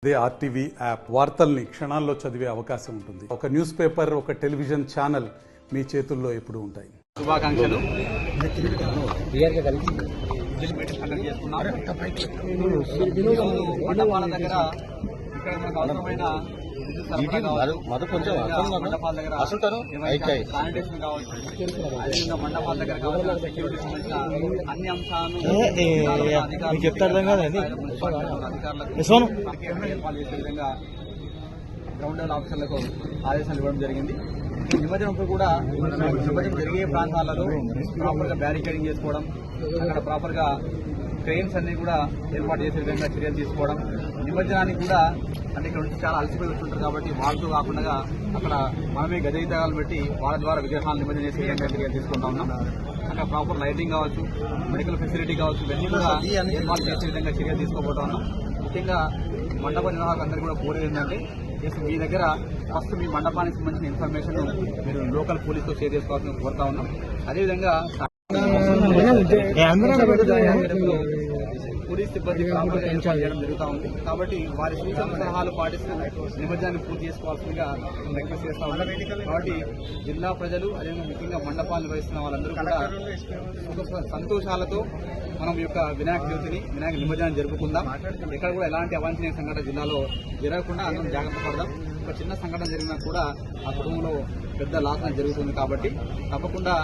అదే RTV app వార్తల్ని క్షణాల్లో చదివే అవకాశం ఉంటుంది. ఒక న్యూస్ పేపర్, ఒక టెలివిజన్ ఛానల్ మీ చేతుల్లో ఎప్పుడూ ఉంటాయి. శుభాకాంక్షలు. మండపాల దగ్గర ఇక్కడ మనకు అవసరమైన మండపాల దగ్గర శానిటేషన్ కావచ్చు, అదేవిధంగా మండపాల దగ్గర కావాల్సిన సెక్యూరిటీ సంబంధించిన అన్ని అంశాలను చెప్తారు అధికారులకు ఏర్పాటు చేసే విధంగా గ్రౌండ్ లెవెల్ ఆఫీసర్లకు ఆదేశాలు ఇవ్వడం జరిగింది. నిమజ్జనంతో కూడా నిమజ్జనం జరిగే ప్రాంతాలలో ప్రాపర్ గా బ్యారికేడింగ్ చేసుకోవడం, అక్కడ ప్రాపర్ గా ట్రైన్స్ అన్ని కూడా ఏర్పాటు చేసే విధంగా చర్యలు తీసుకోవడం, నిమజ్జనానికి కూడా అంటే ఇక్కడ నుంచి చాలా అలసిపోయి వస్తుంటారు కాబట్టి వాళ్ళతో కాకుండా అక్కడ మనమే గజయితాలు పెట్టి వాళ్ళ ద్వారా విగ్రహాలు నిమజ్జనం చేసే విధంగా చర్యలు తీసుకుంటా ఉన్నాం. అక్కడ ప్రాపర్ లైటింగ్ కావచ్చు, మెడికల్ ఫెసిలిటీ కావచ్చు, ఇవన్నీ కూడా ఏర్పాటు చేసే విధంగా చర్యలు తీసుకోబోతా ఉన్నాం. ముఖ్యంగా మండప నిర్వాహకులు అందరికీ కూడా కోరేది ఏంటంటే మీ దగ్గర ఫస్ట్ మీ మండపానికి సంబంధించిన ఇన్ఫర్మేషన్ మీరు లోకల్ పోలీసుతో షేర్ చేసుకోవాలని కోరుతా ఉన్నాం. అదేవిధంగా పోలీస్ సిబ్బంది చేయడం జరుగుతూ ఉంది కాబట్టి వారి సూచన సలహాలు పాటిస్తూ నిమజ్జనాన్ని పూర్తి చేసుకోవాల్సిందిగా రిక్వెస్ట్ చేస్తా ఉన్నాం. కాబట్టి జిల్లా ప్రజలు అదేవిధంగా ముఖ్యంగా మండపాలు నిర్వహిస్తున్న వాళ్ళందరూ కూడా సంతోషాలతో మనం ఈ యొక్క వినాయక నిమజ్జనాన్ని జరుపుకుందాం. ఎక్కడ కూడా ఎలాంటి అవాంఛనీయ సంఘటన జిల్లాలో జరగకుండా అందరం జాగ్రత్త పడదాం. ఒక చిన్న సంఘటన జరిగినా కూడా ఆ కుటుంబంలో పెద్ద లాస్ జరుగుతుంది కాబట్టి తప్పకుండా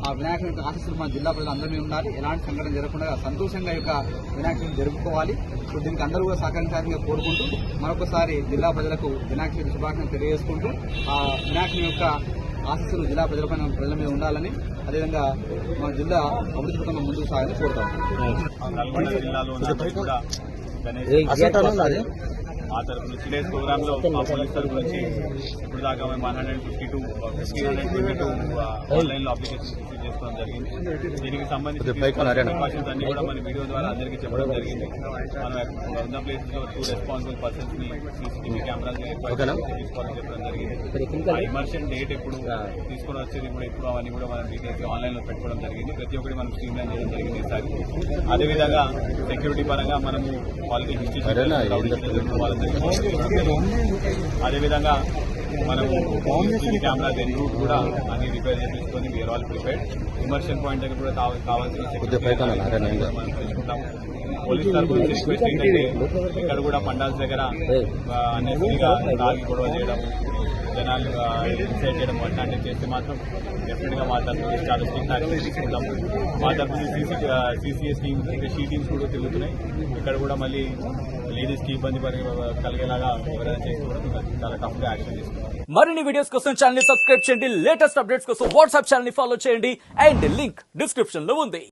ఆ వినాయకుని యొక్క ఆశీస్సులు మన జిల్లా ప్రజలు అందరినీ ఉండాలి. ఎలాంటి సంఘటన జరగకుండా సంతోషంగా యొక్క వినాయకుడిని జరుపుకోవాలి. సో దీనికి అందరూ కూడా సహకరించాలని కోరుకుంటూ మరొకసారి జిల్లా ప్రజలకు వినాయక చవితి శుభాకాంక్షలు తెలియజేసుకుంటూ ఆ వినాయకుని యొక్క ఆశీస్సులు జిల్లా ప్రజల మీద ఉండాలని, అదేవిధంగా మన జిల్లా అభివృద్ధి పథకంలో ముందుకు సాగాలని కోరుతాం. ఆ తరఫు నుంచి విలేజ్ ప్రోగ్రామ్ లో పోలీస్ తరఫు నుంచి ఇప్పుడు దాకా 122 ఆన్లైన్ లో అప్లికేషన్ రిసీవ్ చేసుకోవడం జరిగింది. దీనికి సంబంధించిన ప్రికాషన్స్ అన్ని కూడా మన వీడియో ద్వారా అందరికీ చెప్పడం జరిగింది. మనం ఉన్న ప్లేసెస్ లో 2 రెస్పాన్సిబుల్ పర్సన్స్ ని సీసీటీవీ కెమెరాలు తీసుకోవాలని చెప్పడం జరిగింది. ఇమర్షన్ డేట్ ఎప్పుడు తీసుకొని వచ్చేది కూడా ఎప్పుడు అవన్నీ కూడా మనం డీటెయిల్స్ ఆన్లైన్ లో పెట్టుకోవడం జరిగింది. ప్రతి ఒక్కటి మనం స్ట్రీమ్ లైన్ చేయడం జరిగింది ఈసారి. అదేవిధంగా సెక్యూరిటీ పరంగా మనము వాళ్ళకి హిస్టరీ అదేవిధంగా మనము కెమెరా రూట్ కూడా అన్ని రిపేర్ చేపించుకొని వేరే వాళ్ళు ప్రిపేర్డ్. ఇమర్షన్ పాయింట్ దగ్గర కూడా కావాల్సిన మనం తెలుసుకుంటాము. పోలీస్ తరఫు నుంచి రిక్వెస్ట్ ఏంటంటే ఇక్కడ కూడా పండాల్స్ దగ్గర అన్నెసరీగా తాగి గొడవ చేయడం, జనాలు డిసైడ్ చేయడం అట్లాంటివి చేస్తే మాత్రం డెఫినెట్ గా మా తరఫు నుంచి చాలా స్ట్రిక్ట్ యాక్షన్ తీసుకుంటాం. మా తరఫు నుంచి సిసిఎస్ టీమ్స్ ఇంకా షీ టీమ్స్ కూడా తిరుగుతున్నాయి. ఇక్కడ కూడా మళ్ళీ లేడీస్ కి ఇబ్బంది కలిగేలాగా ఎవరైనా చేసుకోవడం చాలా టఫ్ గా యాక్షన్ తీసుకుంటాం. మరిన్ని వీడియోస్ కోసం ఛానల్ ని సబ్స్క్రైబ్ చేయండి. లేటెస్ట్ అప్డేట్స్ కోసం వాట్సాప్ ఛానల్ ని ఫాలో చేయండి. అండ్ లింక్ డిస్క్రిప్షన్ లో ఉంది.